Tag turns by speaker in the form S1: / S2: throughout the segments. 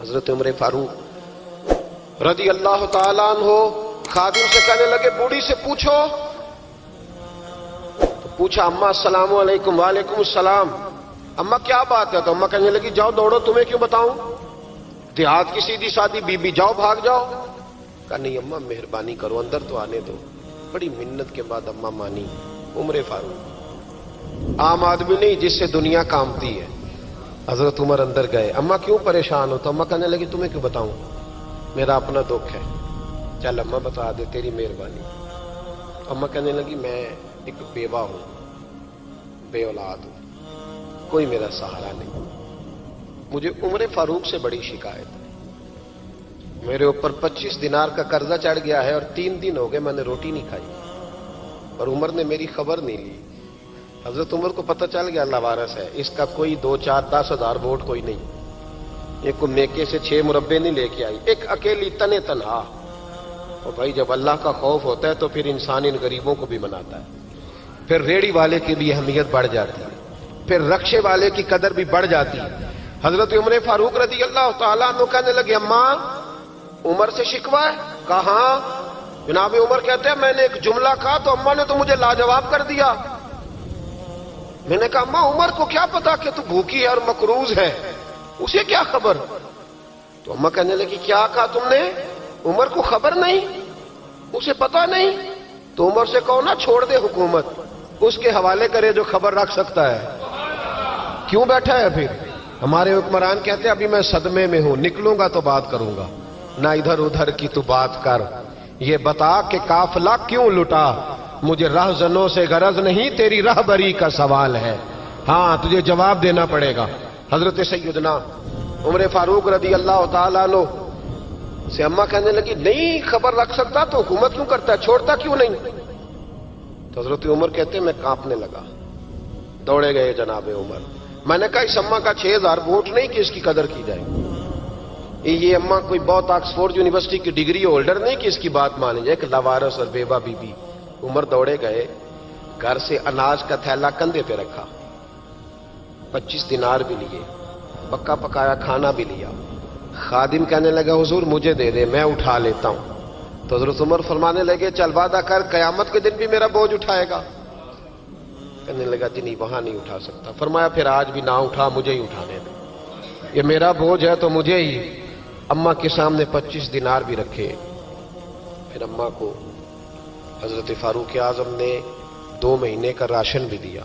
S1: حضرت عمر فاروق رضی اللہ تعالیٰ عنہ خادم سے کہنے لگے بوڑھی سے پوچھو. تو پوچھا اماں السلام علیکم. وعلیکم السلام. اماں کیا بات ہے؟ تو اماں کہنے لگی جاؤ دوڑو, تمہیں کیوں بتاؤں, دیہات کی سیدھی سادی بی بی, جاؤ بھاگ جاؤ. کہا نہیں اماں مہربانی کرو اندر تو آنے دو. بڑی منت کے بعد اماں مانی. عمر فاروق عام آدمی نہیں جس سے دنیا کامتی ہے. حضرت عمر اندر گئے. اماں کیوں پریشان ہو؟ تو اماں کہنے لگی تمہیں کیوں بتاؤں, میرا اپنا دکھ ہے. چل اماں بتا دے, تیری مہربانی. اماں کہنے لگی میں ایک بیوہ ہوں, بے اولاد ہوں, کوئی میرا سہارا نہیں. مجھے عمر فاروق سے بڑی شکایت ہے. میرے اوپر 25 دینار کا قرضہ چڑھ گیا ہے اور 3 دن ہو گئے میں نے روٹی نہیں کھائی, اور عمر نے میری خبر نہیں لی. حضرت عمر کو پتہ چل گیا اللہ وارث ہے, اس کا کوئی 2 4 10 ہزار ووٹ کوئی نہیں. ایک کو میکے سے 6 مربے نہیں لے کے آئی, ایک اکیلی تنے تنہا. اور بھائی جب اللہ کا خوف ہوتا ہے تو پھر انسان ان غریبوں کو بھی مناتا ہے. پھر ریڑھی والے کی بھی اہمیت بڑھ جاتی ہے, پھر رکشے والے کی قدر بھی بڑھ جاتی ہے. حضرت عمر فاروق رضی اللہ تعالیٰ عنہ کہنے لگے اماں عمر سے شکوہ ہے؟ کہاں؟ جناب عمر کہتے ہیں میں نے ایک جملہ کہا تو اماں نے تو مجھے لاجواب کر دیا. میں نے کہا اماں عمر کو کیا پتا کہ تو بھوکی ہے اور مقروض ہے, اسے کیا خبر؟ تو اماں کہنے لگی کیا کہا تم نے؟ عمر کو خبر نہیں, اسے پتا نہیں؟ تو عمر سے کہو نا چھوڑ دے حکومت, اس کے حوالے کرے جو خبر رکھ سکتا ہے. کیوں بیٹھا ہے پھر؟ ہمارے حکمران کہتے ہیں ابھی میں صدمے میں ہوں, نکلوں گا تو بات کروں گا. نہ ادھر ادھر کی تو بات کر, یہ بتا کہ قافلہ کیوں لٹا. مجھے رہزنوں سے غرض نہیں, تیری رہبری کا سوال ہے. ہاں تجھے جواب دینا پڑے گا. حضرت سیدنا عمر فاروق رضی اللہ تعالیٰ عنہ سے اماں کہنے لگی نہیں خبر رکھ سکتا تو حکومت کیوں کرتا ہے, چھوڑتا کیوں نہیں؟ تو حضرت عمر کہتے ہیں میں کانپنے لگا. دوڑے گئے جناب عمر. میں نے کہا اس اماں کا 6000 ووٹ نہیں کہ اس کی قدر کی جائے. یہ اماں کوئی بہت آکسفورڈ یونیورسٹی کی ڈگری ہولڈر نہیں کہ اس کی بات مانی جائے. کہ لاوارث اور بیوہ بی بی. عمر دوڑے گئے, گھر سے اناج کا تھیلا کندھے پہ رکھا, 25 دینار بھی لیے, پکا پکایا کھانا بھی لیا. خادم کہنے لگا حضور مجھے دے دے میں اٹھا لیتا ہوں. تو حضرت عمر فرمانے لگے چل وعدہ کر قیامت کے دن بھی میرا بوجھ اٹھائے گا. کہنے لگا جی نہیں وہاں نہیں اٹھا سکتا. فرمایا پھر آج بھی نہ اٹھا, مجھے ہی اٹھانے دے, یہ میرا بوجھ ہے تو مجھے ہی. اماں کے سامنے 25 دینار بھی رکھے. پھر اماں کو حضرت فاروق اعظم نے 2 مہینے کا راشن بھی دیا,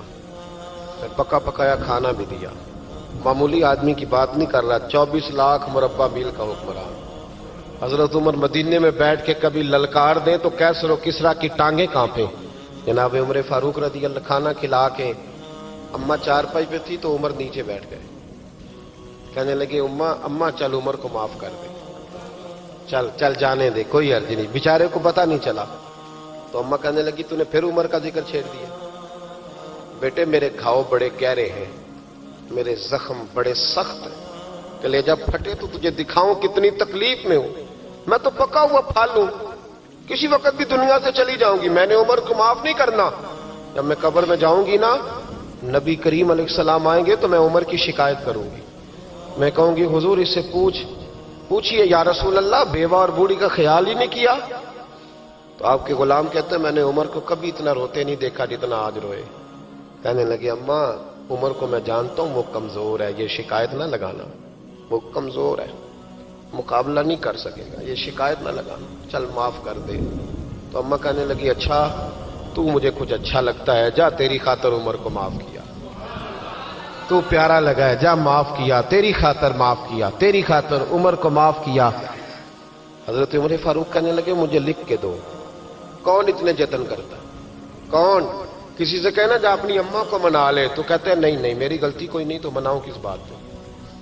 S1: پھر پکا پکایا کھانا بھی دیا. معمولی آدمی کی بات نہیں کر رہا, 24 لاکھ مربع میل کا حکمران. حضرت عمر مدینے میں بیٹھ کے کبھی للکار دیں تو کیسر و کسرا کی ٹانگیں کانپیں. جناب عمر فاروق رضی اللہ کھانا کھلا کے اماں چارپائی پہ تھی تو عمر نیچے بیٹھ گئے. کہنے لگے اماں چل عمر کو معاف کر دے, چل چل جانے دے, کوئی عرض نہیں, بیچارے کو پتہ نہیں چلا. تو اماں کہنے لگی تو نے پھر عمر کا ذکر چھیڑ دیا. بیٹے میرے گھاؤ بڑے گہرے ہیں, میرے زخم بڑے سخت ہیں, کلیجہ پھٹے تو تجھے دکھاؤں کتنی تکلیف میں ہوں. میں تو پکا ہوا پھال ہوں, کسی وقت بھی دنیا سے چلی جاؤں گی. میں نے عمر کو معاف نہیں کرنا. جب میں قبر میں جاؤں گی نا, نبی کریم علیہ السلام آئیں گے تو میں عمر کی شکایت کروں گی. میں کہوں گی حضور اس سے پوچھئے یا رسول اللہ بیوہ اور بوڑھی کا خیال ہی نہیں کیا. تو آپ کے غلام کہتے ہیں میں نے عمر کو کبھی اتنا روتے نہیں دیکھا جتنا آج روئے. کہنے لگے اماں عمر کو میں جانتا ہوں وہ کمزور ہے, یہ شکایت نہ لگانا, وہ کمزور ہے, مقابلہ نہیں کر سکے گا, یہ شکایت نہ لگانا, چل معاف کر دے. تو اماں کہنے لگی اچھا تو مجھے کچھ اچھا لگتا ہے, جا تیری خاطر عمر کو معاف کیا, تو پیارا لگا ہے, جا معاف کیا, تیری خاطر معاف کیا, تیری خاطر عمر کو معاف کیا. حضرت عمر فاروق کہنے لگے مجھے لکھ کے دو. کون اتنے جتن کرتا ہے, کون؟ کسی سے کہنا جا اپنی اماں کو منا لے, تو کہتے ہیں نہیں نہیں میری غلطی کوئی نہیں تو مناؤں کس بات پہ,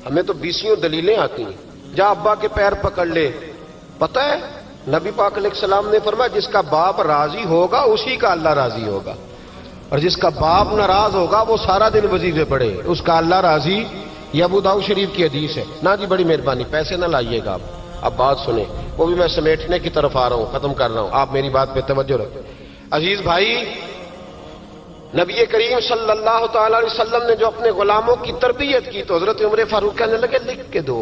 S1: ہمیں تو 20 دلیلیں آتی ہیں. جا ابا کے پیر پکڑ لے. پتہ ہے نبی پاک علیہ السلام نے فرمایا جس کا باپ راضی ہوگا اسی کا اللہ راضی ہوگا, اور جس کا باپ ناراض ہوگا وہ سارا دن وظیفے پڑھے, اس کا اللہ راضی. یہ ابو داؤد شریف کی حدیث ہے. نا جی بڑی مہربانی, پیسے نہ لائیے گا آپ. اب بات سنیں, وہ بھی میں سمیٹنے کی طرف آ رہا ہوں, ختم کر رہا ہوں, آپ میری بات پہ توجہ رکھیں. عزیز بھائی, نبی کریم صلی اللہ تعالی علیہ وسلم نے جو اپنے غلاموں کی تربیت کی تو حضرت عمر فاروق کہنے لگے لکھ کے دو.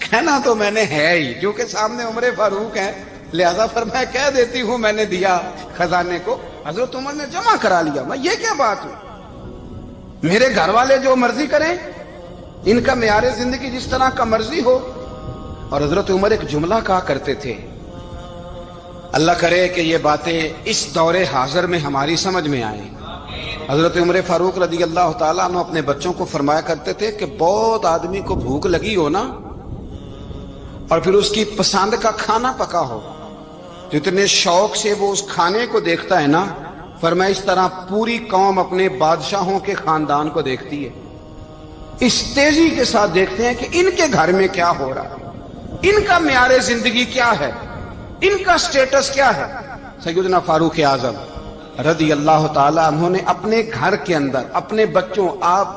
S2: کہنا تو میں نے ہے ہی, جو کہ سامنے عمر فاروق ہیں, لہذا پھر میں کہہ دیتی ہوں میں نے دیا خزانے کو. حضرت عمر نے جمع کرا لیا. میں یہ کیا بات ہوں, میرے گھر والے جو مرضی کریں, ان کا معیار زندگی جس طرح کا مرضی ہو. اور حضرت عمر ایک جملہ کہا کرتے تھے, اللہ کرے کہ یہ باتیں اس دور حاضر میں ہماری سمجھ میں آئیں. حضرت عمر فاروق رضی اللہ تعالیٰ عنہ اپنے بچوں کو فرمایا کرتے تھے کہ بہت آدمی کو بھوک لگی ہو نا, اور پھر اس کی پسند کا کھانا پکا ہو, تو اتنے شوق سے وہ اس کھانے کو دیکھتا ہے نا, فرمایا اس طرح پوری قوم اپنے بادشاہوں کے خاندان کو دیکھتی ہے, اس تیزی کے ساتھ دیکھتے ہیں کہ ان کے گھر میں کیا ہو رہا ہے, ان کا معیار زندگی کیا ہے, ان کا سٹیٹس کیا ہے. سیدنا فاروق اعظم رضی اللہ تعالی عنہ نے اپنے گھر کے اندر اپنے بچوں, آپ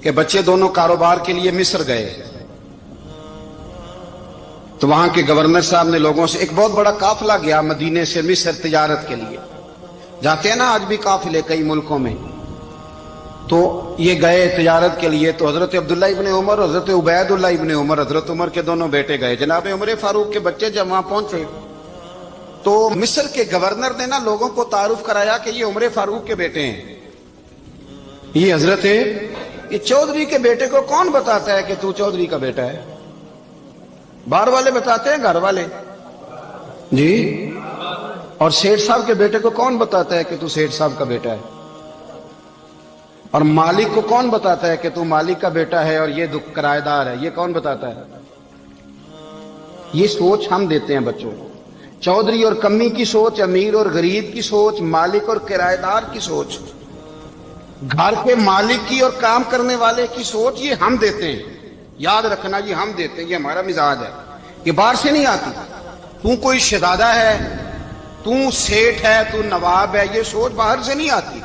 S2: کے بچے دونوں کاروبار کے لیے مصر گئے, تو وہاں کے گورنر صاحب نے لوگوں سے, ایک بہت بڑا قافلہ گیا مدینے سے مصر تجارت کے لیے, جاتے ہیں نا آج بھی قافلے کئی ملکوں میں, تو یہ گئے تجارت کے لیے. تو حضرت عبداللہ ابن عمر اور حضرت عبید اللہ ابن عمر, حضرت عمر کے دونوں بیٹے گئے. جناب عمر فاروق کے بچے جب وہاں پہنچے تو مصر کے گورنر نے نا لوگوں کو تعارف کرایا کہ یہ عمر فاروق کے بیٹے ہیں. یہ حضرت, یہ چودھری کے بیٹے کو کون بتاتا ہے کہ تو چودھری کا بیٹا ہے؟ باہر والے بتاتے ہیں, گھر والے جی. اور سیٹھ صاحب کے بیٹے کو کون بتاتا ہے کہ تو سیٹھ صاحب کا بیٹا ہے؟ اور مالک کو کون بتاتا ہے کہ تو مالک کا بیٹا ہے اور یہ کرایہ دار ہے؟ یہ کون بتاتا ہے؟ یہ سوچ ہم دیتے ہیں بچوں کو. چودھری اور کمی کی سوچ, امیر اور غریب کی سوچ, مالک اور کرایہ دار کی سوچ, گھر کے مالک کی اور کام کرنے والے کی سوچ, یہ ہم دیتے ہیں. یاد رکھنا, یہ ہم دیتے ہیں, یہ ہمارا مزاج ہے, یہ باہر سے نہیں آتی. تو کوئی شہزادہ ہے, تو سیٹھ ہے, تو نواب ہے, یہ سوچ باہر سے نہیں آتی.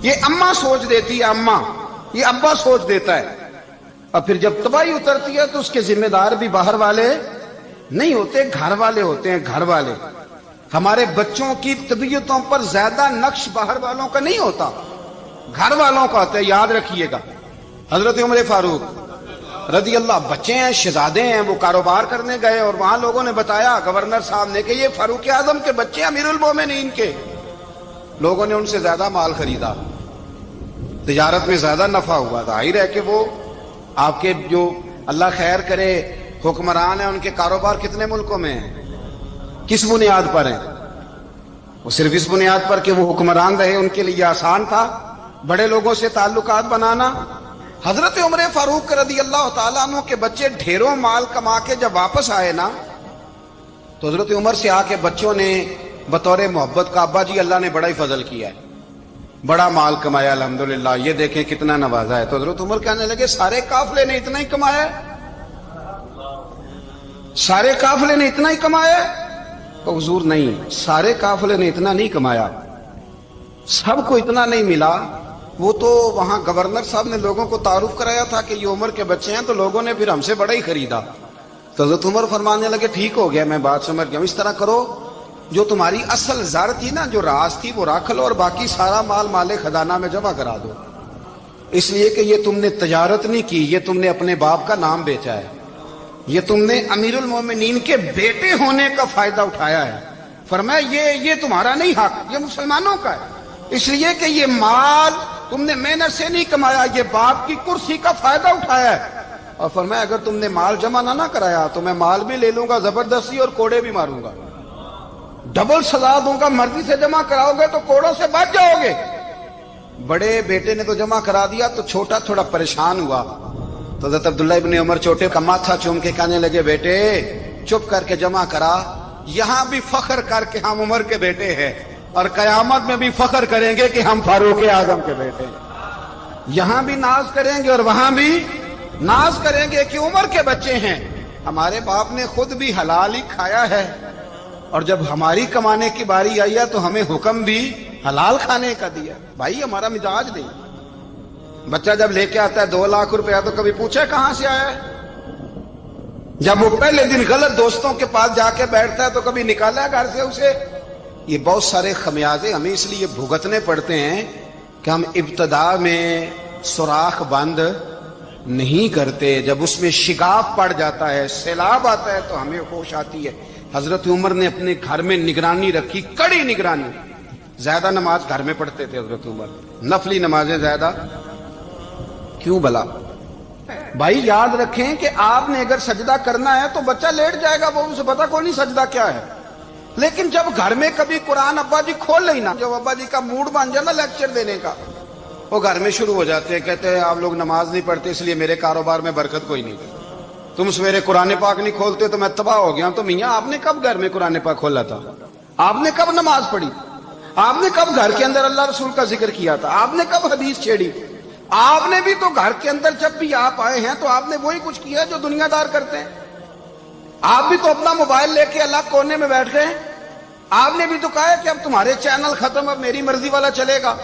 S2: یہ اماں سوچ دیتی ہے, اماں, یہ ابا سوچ دیتا ہے. اور پھر جب تباہی اترتی ہے تو اس کے ذمہ دار بھی باہر والے نہیں ہوتے, گھر والے ہوتے ہیں, گھر والے. ہمارے بچوں کی طبیعتوں پر زیادہ نقش باہر والوں کا نہیں ہوتا, گھر والوں کا ہوتا ہے. یاد رکھیے گا. حضرت عمر فاروق رضی اللہ, بچے ہیں, شہزادے ہیں, وہ کاروبار کرنے گئے اور وہاں لوگوں نے بتایا گورنر صاحب نے کہ یہ فاروق اعظم کے بچے, امیر المومنین کے. لوگوں نے ان سے زیادہ مال خریدا, تجارت میں زیادہ نفع ہوا. ظاہر ہے کہ وہ آپ کے جو اللہ خیر کرے حکمران ہیں, ان کے کاروبار کتنے ملکوں میں ہیں, کس بنیاد پر ہیں؟ وہ صرف اس بنیاد پر کہ وہ حکمران رہے, ان کے لیے آسان تھا بڑے لوگوں سے تعلقات بنانا. حضرت عمر فاروق رضی اللہ تعالیٰ عنہ کے بچے ڈھیروں مال کما کے جب واپس آئے نا, تو حضرت عمر سے آ کے بچوں نے بطور محبت کا, ابا جی اللہ نے بڑا ہی فضل کیا ہے, بڑا مال کمایا الحمدللہ, یہ دیکھیں کتنا نوازا ہے. تو حضرت عمر کہنے لگے سارے قافلے نے اتنا ہی کمایا ہے, سارے قافلے نے اتنا ہی کمایا ہے؟ تو حضور نہیں, سارے قافلے نے اتنا نہیں کمایا, سب کو اتنا نہیں ملا. وہ تو وہاں گورنر صاحب نے لوگوں کو تعارف کرایا تھا کہ یہ عمر کے بچے ہیں, تو لوگوں نے پھر ہم سے بڑا ہی خریدا. تو حضرت عمر فرمانے لگے ٹھیک ہو گیا, میں بات سمجھ گیا, اس طرح کرو جو تمہاری اصل زر تھی نا, جو راز تھی, وہ رکھ لو, اور باقی سارا مال مال خزانہ میں جمع کرا دو. اس لیے کہ یہ تم نے تجارت نہیں کی, یہ تم نے اپنے باپ کا نام بیچا ہے, یہ تم نے امیر المومنین کے بیٹے ہونے کا فائدہ اٹھایا ہے. فرمایا یہ تمہارا نہیں حق, یہ مسلمانوں کا ہے. اس لیے کہ یہ مال تم نے محنت سے نہیں کمایا, یہ باپ کی کرسی کا فائدہ اٹھایا ہے. اور فرمایا اگر تم نے مال جمع نہ کرایا تو میں مال بھی لے لوں گا زبردستی, اور کوڑے بھی ماروں گا, ڈبل سزا دوں گا. مرضی سے جمع کراؤ گے تو کوڑوں سے بچ جاؤ گے. بڑے بیٹے نے تو جمع کرا دیا, تو چھوٹا تھوڑا پریشان ہوا. تو حضرت عبداللہ ابن عمر چھوٹے کا ماتھا چوم کے کہنے لگے بیٹے چپ کر کے جمع کرا, یہاں بھی فخر کر کے ہم عمر کے بیٹے ہیں, اور قیامت میں بھی فخر کریں گے کہ ہم فاروق اعظم کے بیٹے ہیں. یہاں بھی ناز کریں گے اور وہاں بھی ناز کریں گے کہ عمر کے بچے ہیں. ہمارے باپ نے خود بھی حلال ہی کھایا ہے, اور جب ہماری کمانے کی باری آئی ہے تو ہمیں حکم بھی حلال کھانے کا دیا. بھائی ہمارا مزاج نہیں. بچہ جب لے کے آتا ہے 2 لاکھ روپیہ تو کبھی پوچھے کہاں سے آیا ہے؟ جب وہ پہلے دن غلط دوستوں کے پاس جا کے بیٹھتا ہے تو کبھی نکالا ہے گھر سے اسے؟ یہ بہت سارے خمیازے ہمیں اس لیے بھگتنے پڑتے ہیں کہ ہم ابتدا میں سوراخ بند نہیں کرتے، جب اس میں شگاف پڑ جاتا ہے، سیلاب آتا ہے تو ہمیں ہوش آتی ہے۔ حضرت عمر نے اپنے گھر میں نگرانی رکھی، کڑی نگرانی۔ زیادہ نماز گھر میں پڑھتے تھے حضرت عمر، نفلی نمازیں زیادہ کیوں بلا؟ بھائی یاد رکھیں کہ آپ نے اگر سجدہ کرنا ہے تو بچہ لیٹ جائے گا، وہ اسے پتا کوئی نہیں سجدہ کیا ہے۔ لیکن جب گھر میں کبھی قرآن ابا جی کھول لینا، جب ابا جی کا موڈ بن جائے نا لیکچر دینے کا، وہ گھر میں شروع ہو جاتے ہیں، کہتے ہیں آپ لوگ نماز نہیں پڑھتے اس لیے میرے کاروبار میں برکت کوئی نہیں، تم سویرے قرآن پاک نہیں کھولتے تو میں تباہ ہو گیا۔ تو میاں آپ نے کب گھر میں قرآن پاک کھولا تھا؟ آپ نے کب نماز پڑھی؟ آپ نے کب گھر کے اندر اللہ رسول کا ذکر کیا تھا؟ آپ نے کب حدیث چھیڑی؟ آپ نے بھی تو گھر کے اندر جب بھی آپ آئے ہیں تو آپ نے وہی کچھ کیا جو دنیا دار کرتے ہیں۔ آپ بھی تو اپنا موبائل لے کے الگ کونے میں بیٹھ گئے۔ آپ نے بھی تو کہا ہے کہ اب تمہارے چینل ختم، اب میری مرضی والا چلے گا۔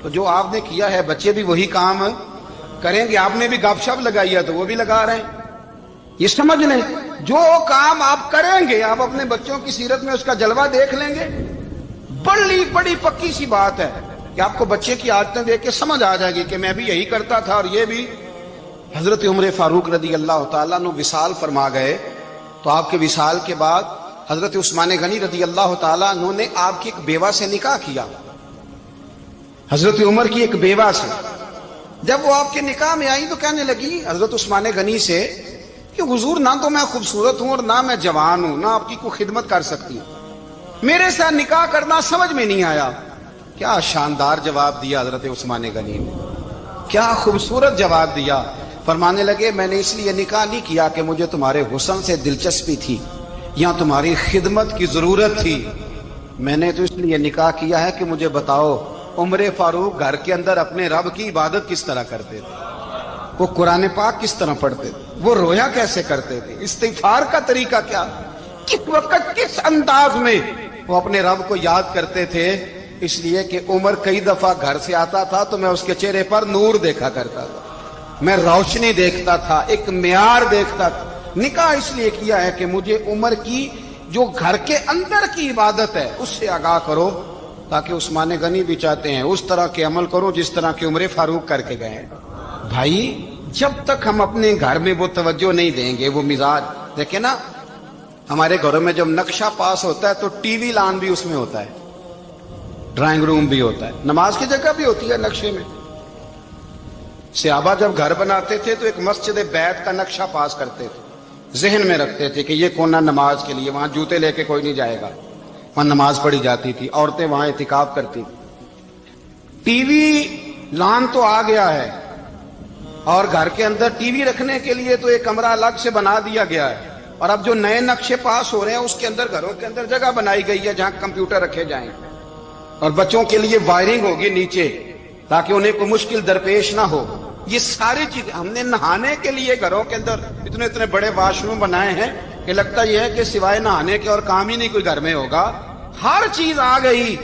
S2: تو جو آپ نے کیا ہے بچے بھی وہی کام کریں گے۔ آپ نے بھی گپ شپ لگائی ہے تو وہ بھی لگا رہے ہیں۔ یہ سمجھ لیں، جو کام آپ کریں گے آپ اپنے بچوں کی سیرت میں اس کا جلوہ دیکھ لیں گے۔ بڑی پکی سی بات ہے کہ آپ کو بچے کی عادتیں دیکھ کے سمجھ آ جائے گی کہ میں بھی یہی کرتا تھا اور یہ بھی۔ حضرت عمر فاروق رضی اللہ تعالیٰ عنہ وصال فرما گئے تو آپ کے وصال کے بعد حضرت عثمان غنی رضی اللہ تعالیٰ عنہ نے آپ کی ایک بیوہ سے نکاح کیا، حضرت عمر کی ایک بیوہ سے۔ جب وہ آپ کے نکاح میں آئی تو کہنے لگی حضرت عثمان غنی سے کہ حضور نہ تو میں خوبصورت ہوں اور نہ میں جوان ہوں، نہ آپ کی کوئی خدمت کر سکتی ہوں، میرے ساتھ نکاح کرنا سمجھ میں نہیں آیا۔ کیا شاندار جواب دیا حضرت عثمان غنی نے، کیا خوبصورت جواب دیا۔ فرمانے لگے میں نے اس لیے نکاح نہیں کیا کہ مجھے تمہارے حسن سے دلچسپی تھی یا تمہاری خدمت کی ضرورت تھی، میں نے تو اس لیے نکاح کیا ہے کہ مجھے بتاؤ عمر فاروق گھر کے اندر اپنے رب کی عبادت کس طرح کرتے تھے، وہ قرآن پاک کس طرح پڑھتے تھے، وہ رویا کیسے کرتے تھے، استغفار کا طریقہ کیا، کس وقت کس انداز میں وہ اپنے رب کو یاد کرتے تھے۔ اس لیے کہ عمر کئی دفعہ گھر سے آتا تھا تو میں اس کے چہرے پر نور دیکھا کرتا تھا، میں روشنی دیکھتا تھا، ایک معیار دیکھتا تھا۔ نکاح اس لیے کیا ہے کہ مجھے عمر کی جو گھر کے اندر کی عبادت ہے اس سے آگاہ کرو، تاکہ عثمان غنی بھی چاہتے ہیں اس طرح کے عمل کرو جس طرح کے عمر فاروق کر کے گئے۔ بھائی جب تک ہم اپنے گھر میں وہ توجہ نہیں دیں گے، وہ مزاج دیکھیں نا، ہمارے گھروں میں جب نقشہ پاس ہوتا ہے تو ٹی وی لان بھی اس میں ہوتا ہے، ڈرائنگ روم بھی ہوتا ہے، نماز کی جگہ بھی ہوتی ہے نقشے میں۔ صحابہ جب گھر بناتے تھے تو ایک مسجد بیت کا نقشہ پاس کرتے تھے، ذہن میں رکھتے تھے کہ یہ کونا نماز کے لیے، وہاں جوتے لے کے کوئی نہیں جائے گا، وہاں نماز پڑھی جاتی تھی، عورتیں وہاں اعتکاف کرتی تھی۔ ٹی وی لان تو آ گیا ہے اور گھر کے اندر ٹی وی رکھنے کے لیے تو ایک کمرہ الگ سے بنا دیا گیا ہے، اور اب جو نئے نقشے پاس ہو رہے ہیں اس کے اندر گھروں کے اندر جگہ بنائی گئی ہے جہاں کمپیوٹر رکھے جائیں، اور بچوں کے لیے وائرنگ ہوگی نیچے تاکہ انہیں کوئی مشکل درپیش نہ ہو۔ یہ ساری چیز ہم نے نہانے کے لیے گھروں کے اندر اتنے بڑے واش روم بنائے ہیں کہ لگتا یہ ہے کہ سوائے نہانے کے اور کام ہی نہیں کوئی گھر میں ہوگا۔ ہر چیز آ گئی،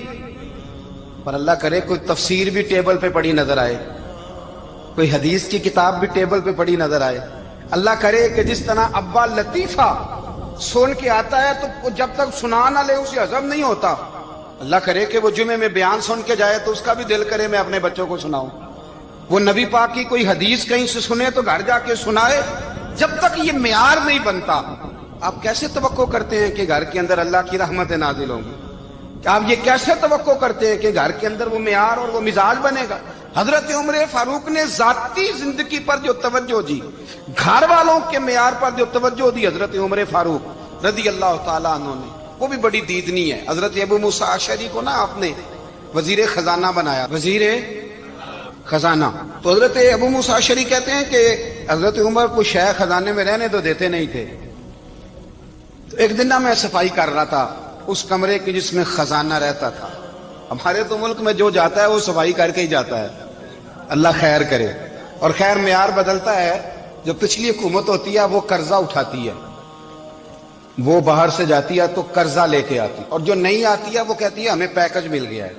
S2: پر اللہ کرے کوئی تفسیر بھی ٹیبل پہ پڑی نظر آئے، کوئی حدیث کی کتاب بھی ٹیبل پہ پڑی نظر آئے۔ اللہ کرے کہ جس طرح ابا لطیفہ سن کے آتا ہے تو جب تک سنا نہ لے اسے ہضم نہیں ہوتا، اللہ کرے کہ وہ جمعے میں بیان سن کے جائے تو اس کا بھی دل کرے میں اپنے بچوں کو سناؤں۔ وہ نبی پاک کی کوئی حدیث کہیں سے سنے تو گھر جا کے سنائے۔ جب تک یہ معیار نہیں بنتا آپ کیسے توقع کرتے ہیں کہ گھر کے اندر اللہ کی رحمتیں نازل ہوں گی؟ آپ یہ کیسے توقع کرتے ہیں کہ گھر کے اندر وہ معیار اور وہ مزاج بنے گا؟ حضرت عمر فاروق نے ذاتی زندگی پر جو توجہ دی، گھر والوں کے معیار پر جو توجہ دی حضرت عمر فاروق رضی اللہ تعالیٰ عنہ نے، وہ بھی بڑی دیدنی ہے۔ حضرت ابو موسیٰ اشعری کو نا آپ نے وزیر خزانہ بنایا، وزیر خزانہ، تو حضرت ابو موسیٰ اشعری کہتے ہیں کہ حضرت عمر کو شیخ خزانے میں رہنے تو دیتے نہیں تھے۔ تو ایک دن میں صفائی کر رہا تھا اس کمرے کی جس میں خزانہ رہتا تھا۔ ہمارے تو ملک میں جو جاتا ہے وہ صفائی کر کے ہی جاتا ہے، اللہ خیر کرے۔ اور خیر معیار بدلتا ہے، جو پچھلی حکومت ہوتی ہے وہ قرضہ اٹھاتی ہے، وہ باہر سے جاتی ہے تو قرضہ لے کے آتی، اور جو نہیں آتی ہے وہ کہتی ہے ہمیں پیکج مل گیا ہے،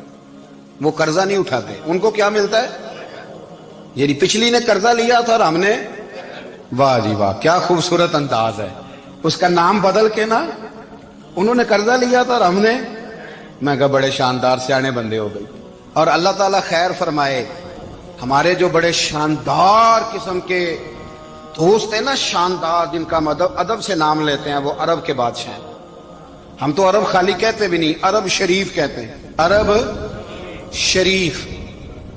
S2: وہ قرضہ نہیں اٹھاتے۔ ان کو کیا ملتا ہے؟ یعنی پچھلی نے قرضہ لیا تھا اور ہم نے، واہ جی واہ کیا خوبصورت انداز ہے، اس کا نام بدل کے نا، انہوں نے قرضہ لیا تھا اور ہم نے، میں کہا بڑے شاندار سیانے بندے ہو گئی۔ اور اللہ تعالیٰ خیر فرمائے، ہمارے جو بڑے شاندار قسم کے دوست ہیں نا، شاندار، جن کا ہم ادب سے نام لیتے ہیں، وہ عرب کے بادشاہ ہیں۔ ہم تو عرب خالی کہتے بھی نہیں، عرب شریف کہتے ہیں، عرب شریف۔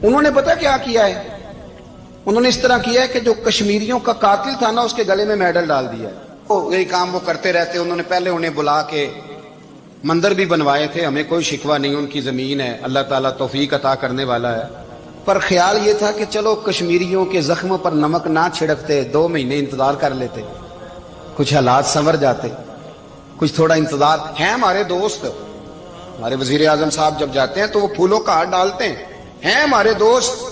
S2: انہوں نے پتہ کیا کیا ہے؟ انہوں نے اس طرح کیا ہے کہ جو کشمیریوں کا قاتل تھا نا، اس کے گلے میں میڈل ڈال دیا ہے۔ یہی کام وہ کرتے رہتے۔ انہوں نے پہلے انہیں بلا کے مندر بھی بنوائے تھے، ہمیں کوئی شکوہ نہیں، ان کی زمین ہے، اللہ تعالیٰ توفیق عطا کرنے والا ہے، پر خیال یہ تھا کہ چلو کشمیریوں کے زخموں پر نمک نہ چھڑکتے، 2 مہینے انتظار کر لیتے، کچھ حالات سنور جاتے، کچھ تھوڑا انتظار۔ ہیں ہمارے دوست، ہمارے وزیر اعظم صاحب جب جاتے ہیں تو وہ پھولوں کا ہار ڈالتے ہیں ہمارے دوست،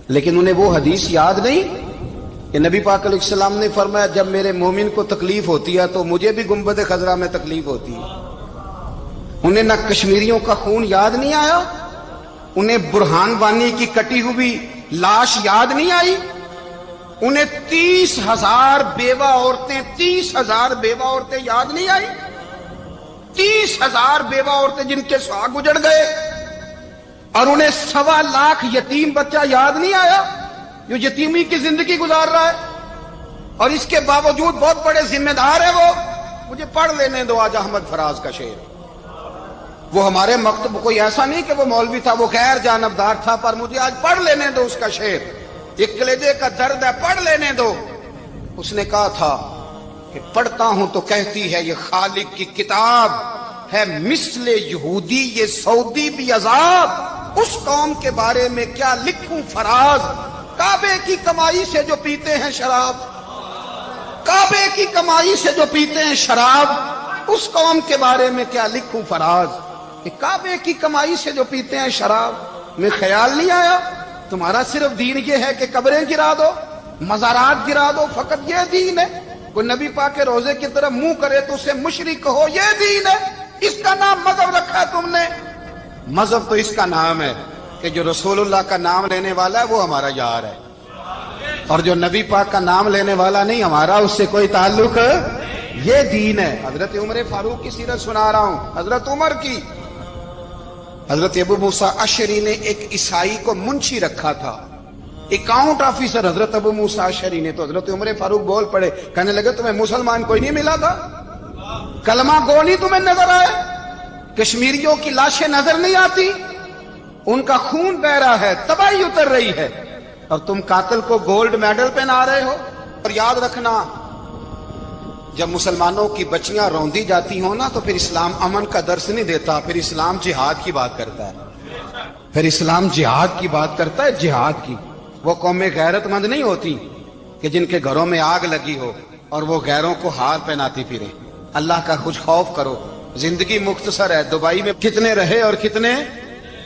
S2: لیکن انہیں وہ حدیث یاد نہیں کہ نبی پاک علیہ السلام نے فرمایا جب میرے مومن کو تکلیف ہوتی ہے تو مجھے بھی گنبد خضرا میں تکلیف ہوتی ہے۔ انہیں نہ کشمیریوں کا خون یاد نہیں آیا، انہیں برہان وانی کی کٹی ہوئی لاش یاد نہیں آئی، انہیں 30,000 بیوہ عورتیں 30,000 بیوہ عورتیں یاد نہیں آئی، 30,000 بیوہ عورتیں جن کے سواگ اجڑ گئے، اور انہیں 1.25 لاکھ یتیم بچہ یاد نہیں آیا جو یتیمی کی زندگی گزار رہا ہے، اور اس کے باوجود بہت بڑے ذمہ دار ہے وہ۔ مجھے پڑھ لینے دو آج احمد فراز کا شعر۔ وہ ہمارے مکتب کوئی ایسا نہیں کہ وہ مولوی تھا، وہ غیر جانبدار تھا، پر مجھے آج پڑھ لینے دو اس کا شعر، ایک کلیجے کا درد ہے، پڑھ لینے دو۔ اس نے کہا تھا کہ پڑھتا ہوں تو کہتی ہے یہ خالق کی کتاب ہے، مثل یہودی یہ سعودی بھی عذاب، اس قوم کے بارے میں کیا لکھوں فراز، کعبے کی کمائی سے جو پیتے ہیں شراب، کعبے کی کمائی سے جو پیتے ہیں شراب، اس قوم کے بارے میں کیا لکھوں فراز، کہ کعبے کی کمائی سے جو پیتے ہیں شراب۔ میں خیال نہیں آیا تمہارا صرف دین یہ ہے کہ قبریں گرا دو، مزارات گرا دو، فقط یہ دین ہے؟ کوئی نبی پاک کے روزے کی طرف منہ کرے تو اسے مشرک کہو، یہ دین ہے؟ اس کا نام مذہب رکھا ہے تم نے؟ مذہب تو اس کا نام ہے کہ جو رسول اللہ کا نام لینے والا ہے وہ ہمارا یار ہے، اور جو نبی پاک کا نام لینے والا نہیں، ہمارا اس سے کوئی تعلق، یہ دین ہے۔ حضرت عمر فاروق کی سیرت سنا رہا ہوں، حضرت عمر کی۔ حضرت ابو موسیٰ اشعری نے ایک عیسائی کو منشی رکھا تھا، اکاؤنٹ آفیسر حضرت ابو موسیٰ اشعری نے۔ تو حضرت عمر فاروق بول پڑے، کہنے لگے تمہیں مسلمان کوئی نہیں ملا تھا؟ کلمہ گو نہیں تمہیں نظر آئے؟ کشمیریوں کی لاشیں نظر نہیں آتی؟ ان کا خون بہ رہا ہے، تباہی اتر رہی ہے، اور تم قاتل کو گولڈ میڈل پہنا رہے ہو؟ اور یاد رکھنا، جب مسلمانوں کی بچیاں روندی جاتی ہوں نا تو پھر اسلام امن کا درس نہیں دیتا، پھر اسلام جہاد کی بات کرتا ہے، پھر اسلام جہاد کی بات کرتا ہے، جہاد کی۔ وہ قومیں غیرت مند نہیں ہوتی کہ جن کے گھروں میں آگ لگی ہو اور وہ غیروں کو ہار پہناتی پھرے۔ اللہ کا کچھ خوف کرو، زندگی مختصر ہے، دبئی میں کتنے رہے اور کتنے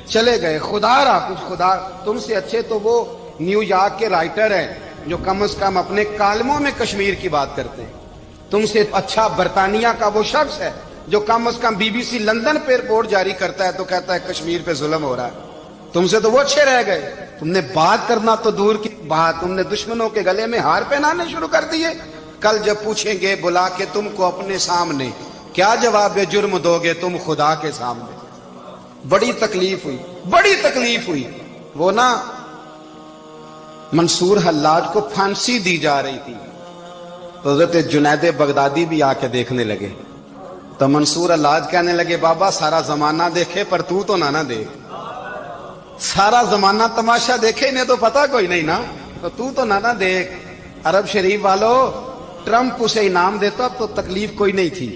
S2: چلے گئے، خدا را کچھ، خدا تم سے اچھے تو وہ نیو یارک کے رائٹر ہیں جو کم از کم اپنے کالموں میں کشمیر کی بات کرتے ہیں، تم سے اچھا برطانیہ کا وہ شخص ہے جو کم از کم BBC لندن پہ رپورٹ جاری کرتا ہے تو کہتا ہے کشمیر پہ ظلم ہو رہا ہے، تم سے تو وہ اچھے رہ گئے۔ تم نے بات کرنا تو دور کی بات، تم نے دشمنوں کے گلے میں ہار پہنانے شروع کر دیے۔ کل جب پوچھیں گے بلا کے تم کو اپنے سامنے، کیا جواب جرم دو گے تم خدا کے سامنے؟ بڑی تکلیف ہوئی، بڑی تکلیف ہوئی۔ وہ نا منصور حلاج کو پھانسی دی جا رہی تھی تو حضرت جنید بغدادی بھی آ کے دیکھنے لگے، تو منصور حلاج کہنے لگے بابا سارا زمانہ دیکھے پر تو نہ دیکھ، سارا زمانہ تماشا دیکھے انہیں تو پتا کوئی نہیں نا، تو نہ دیکھ۔ عرب شریف والو، ٹرمپ اسے انعام دیتا تو تکلیف کوئی نہیں تھی،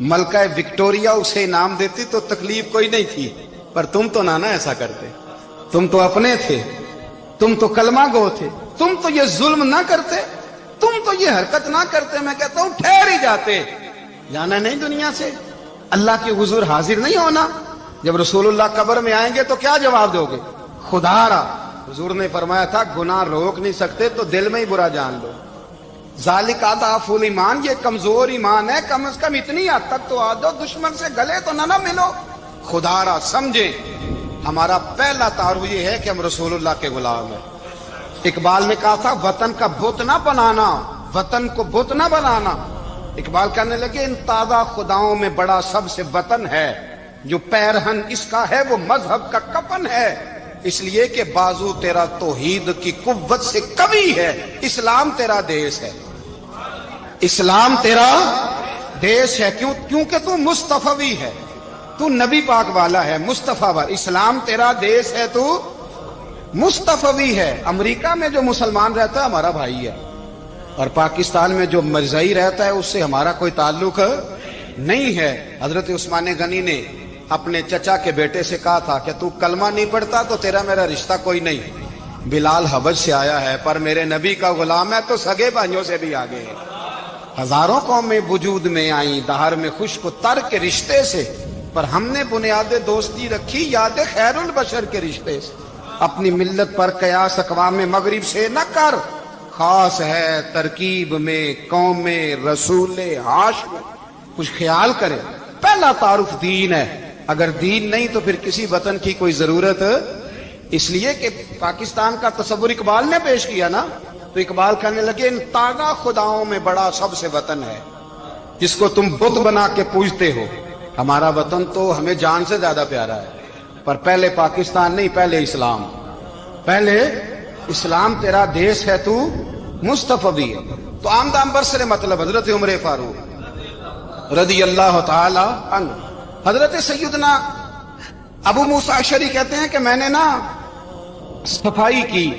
S2: ملکہ وکٹوریا اسے انعام دیتی تو تکلیف کوئی نہیں تھی، پر تم تو نہ ایسا کرتے، تم تو اپنے تھے، تم تو کلمہ گو تھے، تم تو یہ ظلم نہ کرتے، تم تو یہ حرکت نہ کرتے، میں کہتا ہوں ٹھہر ہی جاتے، جانا نہیں دنیا سے، اللہ کے حضور حاضر نہیں ہونا۔ جب رسول اللہ قبر میں آئیں گے تو کیا جواب دو گے؟ خدا را، حضور نے فرمایا تھا گناہ روک نہیں سکتے تو دل میں ہی برا جان لو، ذالک اضعف الایمان، یہ کمزور ایمان ہے، کم از کم اتنی حد تک تو آ جاؤ، دشمن سے گلے تو نہ ملو۔ خدا را سمجھے، ہمارا پہلا تعارف یہ ہے کہ ہم رسول اللہ کے غلام ہیں۔ اقبال نے کہا تھا وطن کا بت نہ بنانا، وطن کو بت نہ بنانا۔ اقبال کہنے لگے ان تازہ خداؤں میں بڑا سب سے وطن ہے، جو پیرہن اس کا ہے وہ مذہب کا کفن ہے، اس لیے کہ بازو تیرا توحید کی قوت سے قوی ہے۔ اسلام تیرا دیس ہے، اسلام تیرا دیس ہے، کیونکہ تو مصطفی ہے، تو نبی پاک والا ہے، مصطفی والا۔ اسلام تیرا دیس ہے، تو مصطفی ہے۔ امریکہ میں جو مسلمان رہتا ہے ہمارا بھائی ہے، اور پاکستان میں جو مرزائی رہتا ہے اس سے ہمارا کوئی تعلق نہیں ہے۔ حضرت عثمان غنی نے اپنے چچا کے بیٹے سے کہا تھا کہ تو کلمہ نہیں پڑھتا تو تیرا میرا رشتہ کوئی نہیں۔ بلال حبش سے آیا ہے پر میرے نبی کا غلام ہے تو سگے بھائیوں سے بھی آگے ہے۔ ہزاروں قومیں وجود میں آئیں دہر میں خوش کو تر کے رشتے سے، پر ہم نے بنیاد دوستی رکھی یاد خیر البشر کے رشتے سے۔ اپنی ملت پر قیاس اقوام مغرب سے نہ کر، خاص ہے ترکیب میں قوم رسول ہاشم۔ کچھ خیال کرے، پہلا تعارف دین ہے، اگر دین نہیں تو پھر کسی وطن کی کوئی ضرورت۔ اس لیے کہ پاکستان کا تصور اقبال نے پیش کیا نا، تو اقبال کہنے لگے ان تازہ خداؤں میں بڑا سب سے وطن ہے جس کو تم بت بنا کے پوجتے ہو۔ ہمارا وطن تو ہمیں جان سے زیادہ پیارا ہے، پر پہلے پاکستان نہیں، پہلے اسلام، پہلے اسلام تیرا دیس ہے، تو مصطفی ہے۔ تو آمدام برسر مطلب حضرت عمر فاروق رضی اللہ تعالی عنہ۔ حضرت سیدنا ابو موسیٰ اشعری کہتے ہیں کہ میں نے نا صفائی کی،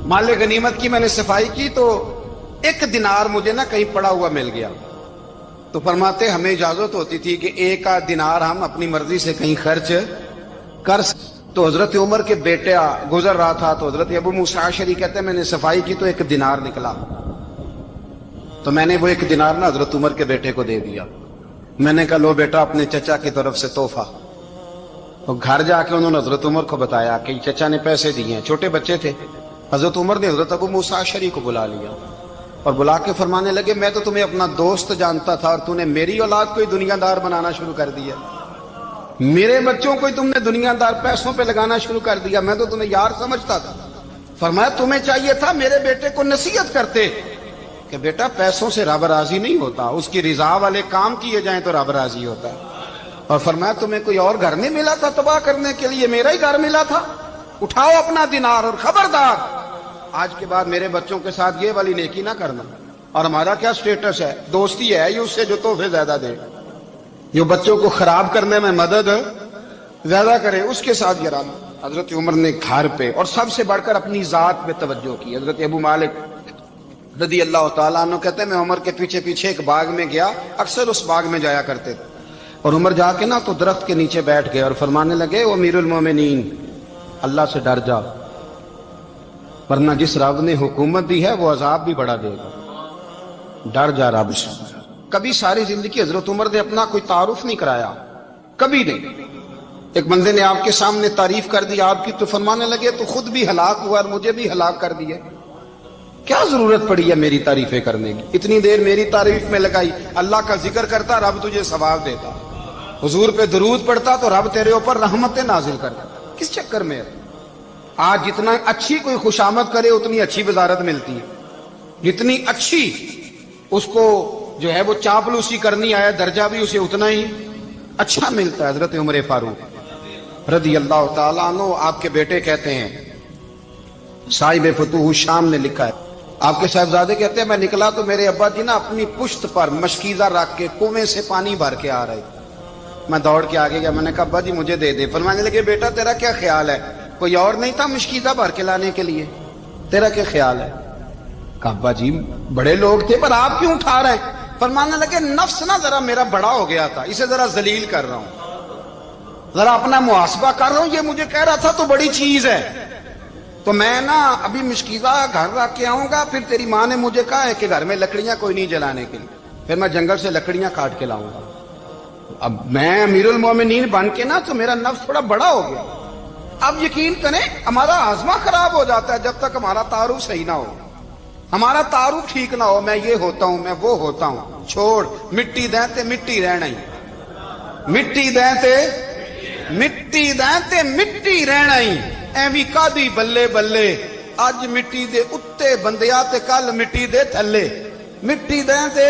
S2: مال غنیمت کی میں نے صفائی کی، تو ایک دینار مجھے نا کہیں پڑا ہوا مل گیا، تو فرماتے ہمیں اجازت ہوتی تھی کہ ایک آدھ دینار ہم اپنی مرضی سے کہیں خرچ کر سکتے۔ تو حضرت عمر کے بیٹا گزر رہا تھا، تو حضرت ابو موسیٰ اشعری کہتے ہیں میں نے صفائی کی تو ایک دینار نکلا، تو میں نے وہ ایک دینار نا حضرت عمر کے بیٹے کو دے دیا۔ میں نے کہا لو بیٹا اپنے چچا کی طرف سے تحفہ۔ تو گھر جا کے انہوں نے حضرت عمر کو بتایا کہ چچا نے پیسے دیے ہیں، چھوٹے بچے تھے۔ حضرت عمر نے حضرت ابو موسیٰ اشعری کو بلا لیا اور بلا کے فرمانے لگے میں تو تمہیں اپنا دوست جانتا تھا اور تو نے میری اولاد کو ہی دنیا دار بنانا شروع کر دیا، میرے بچوں کو ہی تم نے دنیا دار پیسوں پہ لگانا شروع کر دیا، میں تو تمہیں یار سمجھتا تھا۔ فرمایا تمہیں چاہیے تھا میرے بیٹے کو نصیحت کرتے کہ بیٹا پیسوں سے رب راضی نہیں ہوتا، اس کی رضا والے کام کیے جائیں تو رب راضی ہوتا ہے۔ اور فرمایا تمہیں کوئی اور گھر نہیں ملا تھا تباہ کرنے کے لیے، میرا ہی گھر ملا تھا، اٹھاؤ اپنا دینار اور خبردار آج کے بعد میرے بچوں کے ساتھ یہ والی نیکی نہ کرنا۔ اور ہمارا کیا سٹیٹس ہے، دوستی ہے یہ اس سے جو تحفے زیادہ دے، جو بچوں کو خراب کرنے میں مدد زیادہ کرے اس کے ساتھ گرانا۔ حضرت عمر نے گھر پہ اور سب سے بڑھ کر اپنی ذات پہ توجہ کی۔ حضرت ابو مالک رضی اللہ تعالیٰ عنہ کہتے ہیں میں عمر کے پیچھے پیچھے ایک باغ میں گیا، اکثر اس باغ میں جایا کرتے تھے، اور عمر جا کے نا تو درخت کے نیچے بیٹھ گئے اور فرمانے لگے او امیر المومنین اللہ سے ڈر جا، ورنہ جس رب نے حکومت دی ہے وہ عذاب بھی بڑا دے گا، ڈر جا رب سے۔ کبھی ساری زندگی حضرت عمر نے اپنا کوئی تعارف نہیں کرایا، کبھی نہیں۔ ایک بندے نے آپ کے سامنے تعریف کر دی آپ کی تو فرمانے لگے تو خود بھی ہلاک ہوا اور مجھے بھی ہلاک کر دیا، کیا ضرورت پڑی ہے میری تعریفیں کرنے کی، اتنی دیر میری تعریف میں لگائی، اللہ کا ذکر کرتا رب تجھے ثواب دیتا، حضور پہ درود پڑھتا تو رب تیرے اوپر رحمتیں نازل کرتا، کس چکر میں ہے؟ آج جتنا اچھی کوئی خوشامد کرے اتنی اچھی وزارت ملتی ہے، جتنی اچھی اس کو جو ہے وہ چاپلوسی کرنی آیا درجہ بھی اسے اتنا ہی اچھا ملتا ہے۔ حضرت عمر فاروق رضی اللہ تعالیٰ عنہ آپ کے بیٹے کہتے ہیں، صاحب فتوح الشام نے لکھا ہے، آپ کے صاحبزادے کہتے ہیں میں نکلا تو میرے ابا جی نا اپنی پشت پر مشکیزہ رکھ کے کنویں سے پانی بھر کے آ رہے، میں دوڑ کے آگے گیا، میں نے کہا ابا جی مجھے دے دے۔ فرمانے لگے بیٹا تیرا کیا خیال ہے، کوئی اور نہیں تھا مشکیزہ بھر کے لانے کے لیے، تیرا کیا خیال ہے؟ کہا ابا جی بڑے لوگ تھے پر آپ کیوں اٹھا رہے ہیں؟ فرمانے لگے نفس نا ذرا میرا بڑا ہو گیا تھا، اسے ذرا ذلیل کر رہا ہوں، ذرا اپنا محاسبہ کر رہا ہوں، یہ مجھے کہہ رہا تھا تو بڑی چیز ہے، تو میں نا ابھی مشکیزہ گھر رکھ کے آؤں گا، پھر تیری ماں نے مجھے کہا ہے کہ گھر میں لکڑیاں کوئی نہیں جلانے کے لیے، پھر میں جنگل سے لکڑیاں کاٹ کے لاؤں گا۔ اب میں امیر المومنین بن کے نا تو میرا نفس تھوڑا بڑا ہو گیا۔ اب یقین کریں ہمارا ہاضمہ خراب ہو جاتا ہے جب تک ہمارا تعارف صحیح نہ ہو، ہمارا تعارف ٹھیک نہ ہو، میں یہ ہوتا ہوں میں وہ ہوتا ہوں، چھوڑ مٹی دیں تے مٹی رہنا ہی، مٹی دیں تے مٹی دیں تے مٹی رہنا ہی، ایویں کادی بلے بلے اج مٹی دے اتے بندیا تے کل مٹی دے تھلے، مٹی دیں تے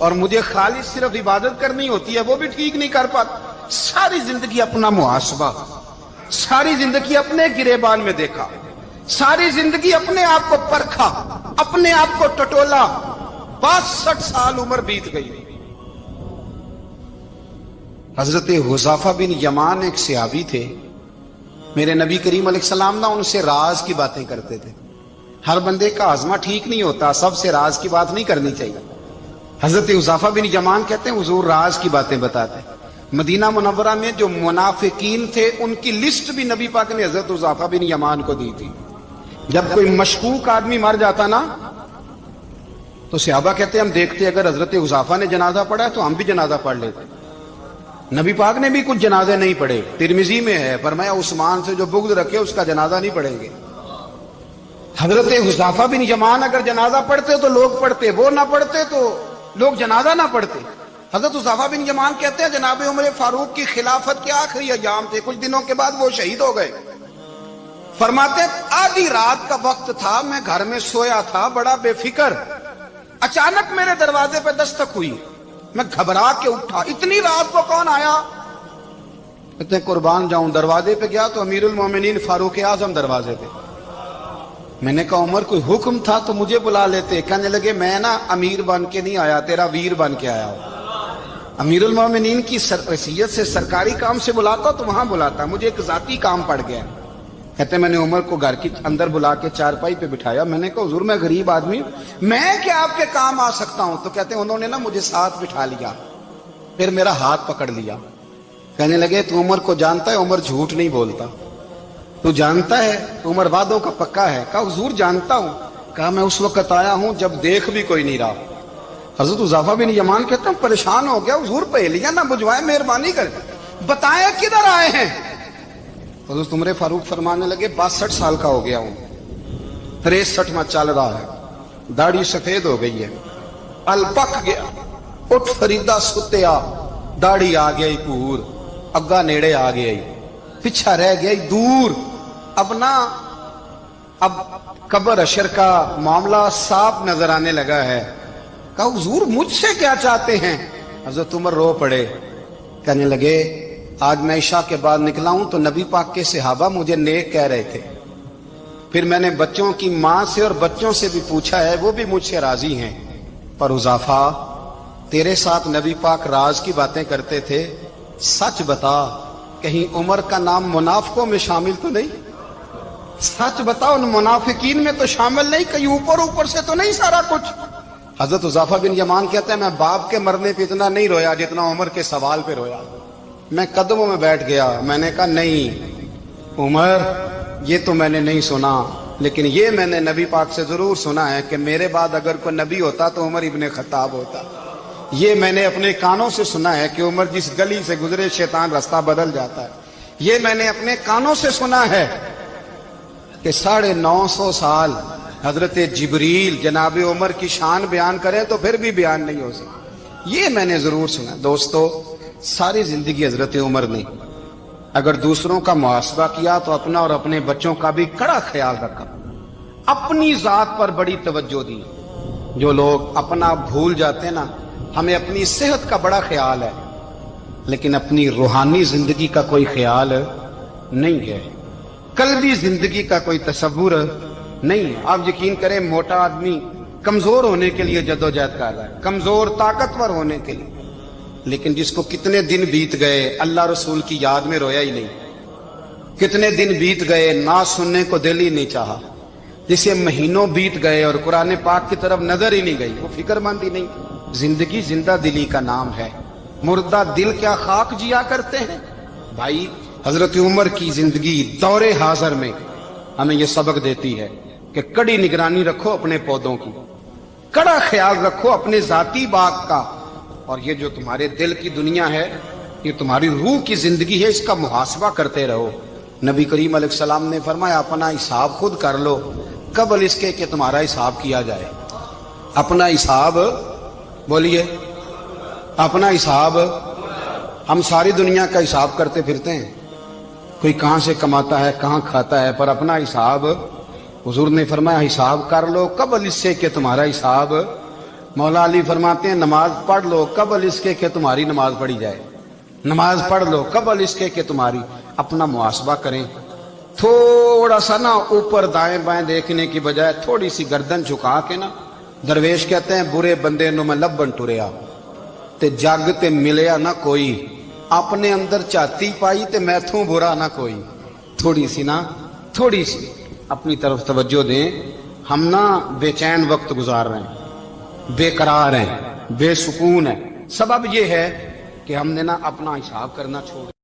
S2: اور مجھے خالص صرف عبادت کرنی ہوتی ہے وہ بھی ٹھیک نہیں کر پاتا. ساری زندگی اپنا محاسبہ, ساری زندگی اپنے گریبان میں دیکھا, ساری زندگی اپنے آپ کو پرکھا, اپنے آپ کو ٹٹولا. 62 سال عمر بیت گئی. حضرت حذیفہ بن یمان ایک صحابی تھے. میرے نبی کریم علیہ السلام نا ان سے راز کی باتیں کرتے تھے. ہر بندے کا ہاضمہ ٹھیک نہیں ہوتا, سب سے راز کی بات نہیں کرنی چاہیے. حضرت حذیفہ بن یمان کہتے ہیں حضور راز کی باتیں بتاتے. مدینہ منورہ میں جو منافقین تھے ان کی لسٹ بھی نبی پاک نے حضرت حذیفہ بن یمان کو دی تھی. جب کوئی مشکوک آدمی مر جاتا نا تو صحابہ کہتے ہیں ہم دیکھتے اگر حضرت حذیفہ نے جنازہ پڑھا ہے تو ہم بھی جنازہ پڑھ لیتے. نبی پاک نے بھی کچھ جنازے نہیں پڑھے. ترمذی میں ہے فرمایا عثمان سے جو بغض رکھے اس کا جنازہ نہیں پڑھیں گے. حضرت حذیفہ بن یمان اگر جنازہ پڑھتے تو لوگ پڑھتے, وہ نہ پڑھتے تو لوگ جنازہ نہ پڑھتے. حضرت حذیفہ بن یمان کہتے ہیں جناب عمر فاروق کی خلافت کے آخری ایام تھے, کچھ دنوں کے بعد وہ شہید ہو گئے. فرماتے آدھی رات کا وقت تھا, میں گھر میں سویا تھا بڑا بے فکر, اچانک میرے دروازے پہ دستک ہوئی, میں گھبرا کے اٹھا. اتنی رات کو کون آیا؟ کہتے ہیں قربان جاؤں دروازے پہ گیا تو امیر المومنین فاروق اعظم دروازے پہ. میں نے کہا عمر کوئی حکم تھا تو مجھے بلا لیتے. کہنے لگے میں نا امیر بن کے نہیں آیا, تیرا ویر بن کے آیا ہوں. امیر المومنین کی حیثیت سے سرکاری کام سے بلاتا تو وہاں بلاتا, مجھے ایک ذاتی کام پڑ گیا. کہتے میں نے عمر کو گھر کی اندر بلا کے چارپائی پہ بٹھایا. میں نے کہا حضور میں غریب آدمی ہوں, میں کیا آپ کے کام آ سکتا ہوں؟ تو کہتے ہیں انہوں نے نا مجھے ساتھ بٹھا لیا, پھر میرا ہاتھ پکڑ لیا. کہنے لگے تو عمر کو جانتا ہے؟ عمر جھوٹ نہیں بولتا. تو جانتا ہے؟ عمر وعدوں کا پکا ہے. کہا حضور جانتا ہوں. کہا میں اس وقت آیا ہوں جب دیکھ بھی کوئی نہیں رہا. حضرت حذیفہ بن یمان کہتے ہیں پریشان ہو گیا, حضور پہلیاں نہ بجھوائے, مہربانی کر بتائیں کدھر آئے ہیں. حضرت عمر فاروق فرمانے لگے 62 سال کا ہو گیا ہوں, 63 میں چل رہا ہے, داڑھی سفید ہو گئی ہے, ال پک گیا, اٹھ فریدا ستیا, داڑھی آ گئی پور, اگا نیڑے آ گئی, پیچھا رہ گئی دور. اب قبر اشر کا معاملہ صاف نظر آنے لگا ہے. کہا حضور مجھ سے کیا چاہتے ہیں؟ حضرت عمر رو پڑے. کہنے لگے آج میں عشاء کے بعد نکلا ہوں تو نبی پاک کے صحابہ مجھے نیک کہہ رہے تھے. پھر میں نے بچوں کی ماں سے اور بچوں سے بھی پوچھا ہے, وہ بھی مجھ سے راضی ہیں. پر حذیفہ تیرے ساتھ نبی پاک راز کی باتیں کرتے تھے, سچ بتا کہیں عمر کا نام منافقوں میں شامل تو نہیں؟ سچ بتا ان منافقین میں تو شامل نہیں, کہیں اوپر سے تو نہیں سارا کچھ؟ حضرت حذیفہ بن یمان کہتے ہیں میں باپ کے مرنے پہ اتنا نہیں رویا جتنا عمر کے سوال پہ رویا. میں قدموں میں بیٹھ گیا. میں نے کہا نہیں عمر, یہ تو میں نے نہیں سنا, لیکن یہ میں نے نبی پاک سے ضرور سنا ہے کہ میرے بعد اگر کوئی نبی ہوتا تو عمر ابن خطاب ہوتا. یہ میں نے اپنے کانوں سے سنا ہے کہ عمر جس گلی سے گزرے شیطان رستہ بدل جاتا ہے. یہ میں نے اپنے کانوں سے سنا ہے کہ 950 سال حضرت جبریل جناب عمر کی شان بیان کریں تو پھر بھی بیان نہیں ہو سکتا. یہ میں نے ضرور سنا. دوستو ساری زندگی حضرت عمر نے اگر دوسروں کا محاسبہ کیا تو اپنا اور اپنے بچوں کا بھی کڑا خیال رکھا. اپنی ذات پر بڑی توجہ دی. جو لوگ اپنا بھول جاتے ہیں نا, ہمیں اپنی صحت کا بڑا خیال ہے لیکن اپنی روحانی زندگی کا کوئی خیال نہیں ہے, قلبی زندگی کا کوئی تصور نہیں ہے. آپ یقین کریں موٹا آدمی کمزور ہونے کے لیے جدوجہد کر رہا ہے, کمزور طاقتور ہونے کے لیے, لیکن جس کو کتنے دن بیت گئے اللہ رسول کی یاد میں رویا ہی نہیں, کتنے دن بیت گئے نہ سننے کو دل ہی نہیں چاہا, جسے مہینوں بیت گئے اور قرآن پاک کی طرف نظر ہی نہیں گئی, وہ فکر مند ہی نہیں. زندگی زندہ دلی کا نام ہے, مردہ دل کیا خاک جیا کرتے ہیں. بھائی حضرت عمر کی زندگی دور حاضر میں ہمیں یہ سبق دیتی ہے کہ کڑی نگرانی رکھو اپنے پودوں کی, کڑا خیال رکھو اپنے ذاتی باغ کا, اور یہ جو تمہارے دل کی دنیا ہے یہ تمہاری روح کی زندگی ہے, اس کا محاسبہ کرتے رہو. نبی کریم علیہ السلام نے فرمایا اپنا حساب خود کر لو قبل اس کے کہ تمہارا حساب کیا جائے. اپنا حساب بولیے, اپنا حساب. ہم ساری دنیا کا حساب کرتے پھرتے ہیں, کوئی کہاں سے کماتا ہے کہاں کھاتا ہے, پر اپنا حساب حضور نے فرمایا حساب کر لو قبل اس سے کہ تمہارا حساب مولا علی فرماتے ہیں نماز پڑھ لو قبل اس کے کہ تمہاری نماز پڑھی جائے، نماز پڑھ لو قبل اس کے کہ تمہاری، اپنا محاسبہ کریں، تھوڑا سا نا اوپر دائیں بائیں دیکھنے کی بجائے تھوڑی سی گردن جھکا کے نا، درویش کہتے ہیں برے بندے نو میں لبن ٹریا تے جگ تے ملیا نہ کوئی، اپنے اندر چاتی پائی تے میتھوں برا نہ کوئی، تھوڑی سی نا تھوڑی سی اپنی طرف توجہ دیں۔ ہم نا بے چین وقت گزار رہے ہیں، بے قرار ہیں، بے سکون ہیں، سبب یہ ہے کہ ہم نے نا اپنا حساب کرنا چھوڑ